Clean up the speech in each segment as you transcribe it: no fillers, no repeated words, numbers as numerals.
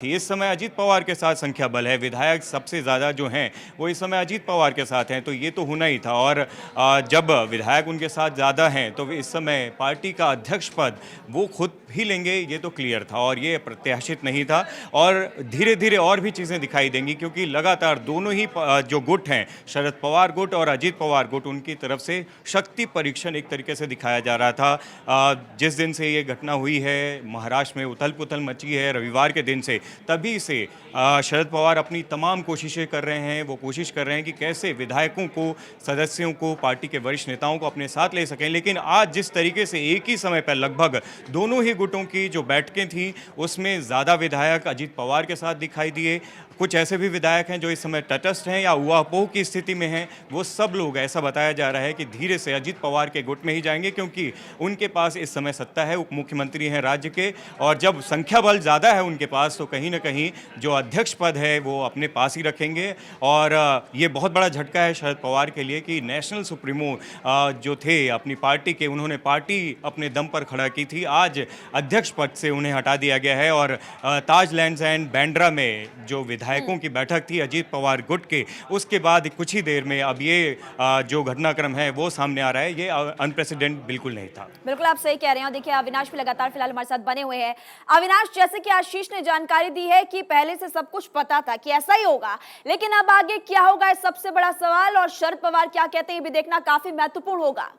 इस समय अजीत पवार के साथ संख्या बल है, विधायक सबसे ज़्यादा जो हैं वो इस समय अजीत पवार के साथ हैं, तो ये तो होना ही था। और जब विधायक उनके साथ ज़्यादा हैं तो इस समय पार्टी का अध्यक्ष पद वो खुद ही लेंगे, ये तो क्लियर था और ये प्रत्याशित नहीं था। और धीरे धीरे और भी चीज़ें दिखाई देंगी क्योंकि लगातार दोनों ही जो गुट हैं, शरद पवार गुट और अजीत पवार गुट, उनकी तरफ से शक्ति परीक्षण एक तरीके से दिखाया जा रहा था। जिस दिन से ये घटना हुई है, महाराष्ट्र में उथल पुथल मची है रविवार के दिन से, तभी से शरद पवार अपनी तमाम कोशिशें कर रहे हैं। वो कोशिश कर रहे हैं कि कैसे विधायकों को, सदस्यों को, पार्टी के वरिष्ठ नेताओं को अपने साथ ले सकें। लेकिन आज जिस तरीके से एक ही समय पर लगभग दोनों ही गुटों की जो बैठकें थी, उसमें ज़्यादा विधायक अजीत पवार के साथ दिखाई दिए। कुछ ऐसे भी विधायक हैं जो इस समय तटस्थ हैं या ऊहापोह की स्थिति में हैं। वो सब लोग, ऐसा बताया जा रहा है कि धीरे से अजीत पवार के गुट में ही जाएंगे क्योंकि उनके पास इस समय सत्ता है, उप मुख्यमंत्री हैं राज्य के, और जब संख्या बल ज़्यादा है उनके पास तो कहीं ना कहीं जो अध्यक्ष पद है वो अपने पास ही रखेंगे। और ये बहुत बड़ा झटका है शरद पवार के लिए कि नेशनल सुप्रीमो जो थे अपनी पार्टी के, उन्होंने पार्टी अपने दम पर खड़ा की थी, आज अध्यक्ष पद से उन्हें हटा दिया गया है। और ताज लैंड्स एंड बांद्रा में जो विधायकों की बैठक थी अजीत पवार गुट के, उसके बाद कुछ ही देर में अब ये जो घटनाक्रम है वो सामने आ रहा है। ये अनप्रेसिडेंट बिल्कुल नहीं था। बिल्कुल आप सही कह रहे हैं। देखिए अविनाश भी लगातार फिलहाल हमारे साथ बने हुए हैं। अविनाश, जैसे कि आशीष ने जानकारी दी है कि पहले से सब कुछ पता था कि ऐसा ही होगा, लेकिन अब आगे क्या होगा इस सबसे बड़ा सवाल, और शरद पवार क्या कहते हैं ये भी देखना काफी महत्वपूर्ण होगा।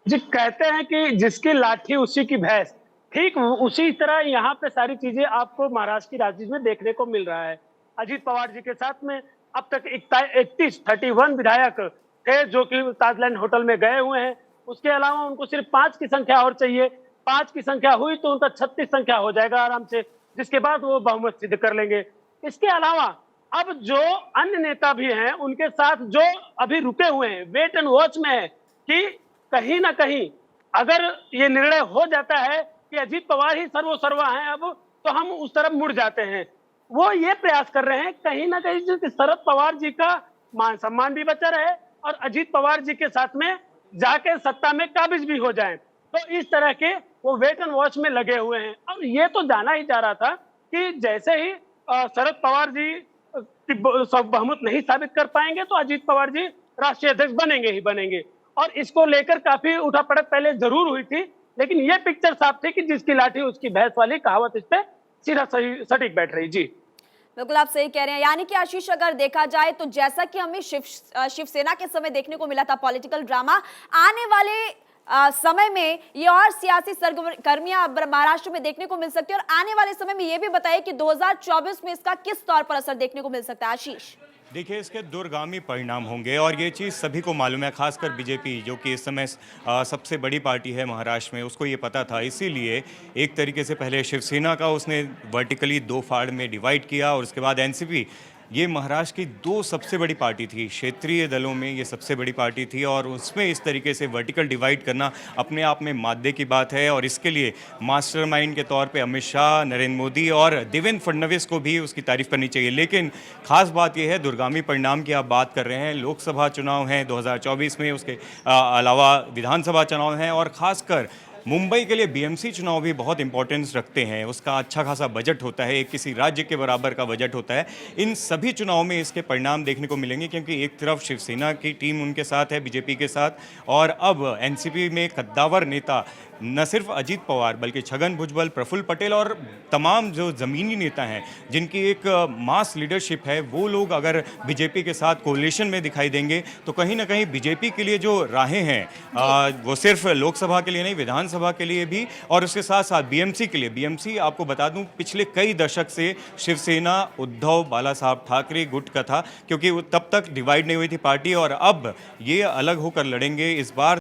जी, कहते हैं कि जिसकी लाठी उसी की भैंस, ठीक उसी तरह यहाँ पे सारी चीजें आपको महाराष्ट्र की राजनीति में देखने को मिल रहा है। अजीत पवार जी के साथ में अब तक 31 विधायक थे जो कि ताजलैंड होटल में गए हुए हैं। उसके अलावा उनको सिर्फ 5 की संख्या और चाहिए। 5 की संख्या हुई तो उनका 36 संख्या हो जाएगा आराम से, जिसके बाद वो बहुमत सिद्ध कर लेंगे। इसके अलावा अब जो अन्य नेता भी हैं उनके साथ जो अभी रुके हुए हैं, वेट एंड वॉच में है कि कहीं ना कहीं अगर ये निर्णय हो जाता है कि अजीत पवार ही सर्वोसर्वा हैं अब, तो हम उस तरफ मुड़ जाते हैं। वो ये प्रयास कर रहे हैं कहीं ना कहीं कि शरद पवार जी का मान सम्मान भी बचा रहे और अजीत पवार जी के साथ में जाके सत्ता में काबिज भी हो जाएं। तो इस तरह के वो वेट एंड वॉच में लगे हुए हैं। और ये तो जाना ही जा रहा था कि जैसे ही शरद पवार जी बहुमत नहीं साबित कर पाएंगे तो अजीत पवार जी राष्ट्रीय अध्यक्ष बनेंगे ही बनेंगे। और इसको लेकर काफी उठापड़क पहले जरूर हुई थी, लेकिन ये पिक्चर साफ थी कि जिसकी लाठी उसकी भैंस वाली कहावत इस पे सीधा सही सटीक बैठ रही। जी बिल्कुल आप सही कह रहे हैं। यानी कि आशीष, अगर देखा जाए तो जैसा कि हमें शिवसेना के समय देखने को मिला था पॉलिटिकल ड्रामा, आने वाले समय में ये और सियासी सरगर्मियां महाराष्ट्र में देखने को मिल सकती है। और आने वाले समय में ये भी बताइए कि 2024 में इसका किस तौर पर असर देखने को मिल सकता है। आशीष, देखिए, इसके दूरगामी परिणाम होंगे और ये चीज़ सभी को मालूम है, खासकर बीजेपी जो कि इस समय सबसे बड़ी पार्टी है महाराष्ट्र में, उसको ये पता था। इसीलिए एक तरीके से पहले शिवसेना का उसने वर्टिकली 2 फाड़ में डिवाइड किया और उसके बाद एनसीपी। ये महाराष्ट्र की 2 सबसे बड़ी पार्टी थी, क्षेत्रीय दलों में ये सबसे बड़ी पार्टी थी, और उसमें इस तरीके से वर्टिकल डिवाइड करना अपने आप में मादे की बात है। और इसके लिए मास्टरमाइंड के तौर पे अमित शाह, नरेंद्र मोदी और देवेंद्र फडणवीस को भी उसकी तारीफ करनी चाहिए। लेकिन खास बात यह है, दूरगामी परिणाम की आप बात कर रहे हैं, लोकसभा चुनाव हैं 2024 में, उसके अलावा विधानसभा चुनाव हैं, और खासकर मुंबई के लिए बीएमसी चुनाव भी बहुत इंपॉर्टेंस रखते हैं। उसका अच्छा खासा बजट होता है, किसी राज्य के बराबर का बजट होता है। इन सभी चुनाव में इसके परिणाम देखने को मिलेंगे क्योंकि एक तरफ शिवसेना की टीम उनके साथ है, बीजेपी के साथ, और अब एनसीपी में कद्दावर नेता न सिर्फ अजीत पवार बल्कि छगन भुजबल, प्रफुल्ल पटेल और तमाम जो ज़मीनी नेता हैं जिनकी एक मास लीडरशिप है, वो लोग अगर बीजेपी के साथ कोalition में दिखाई देंगे तो कहीं ना कहीं बीजेपी के लिए जो राहें हैं वो सिर्फ लोकसभा के लिए नहीं, विधानसभा के लिए भी, और उसके साथ साथ बीएमसी के लिए। बीएमसी आपको बता दूं पिछले कई दशक से शिवसेना, उद्धव बाला साहब ठाकरे गुट का था, क्योंकि तब तक डिवाइड नहीं हुई थी पार्टी, और अब ये अलग होकर लड़ेंगे। इस बार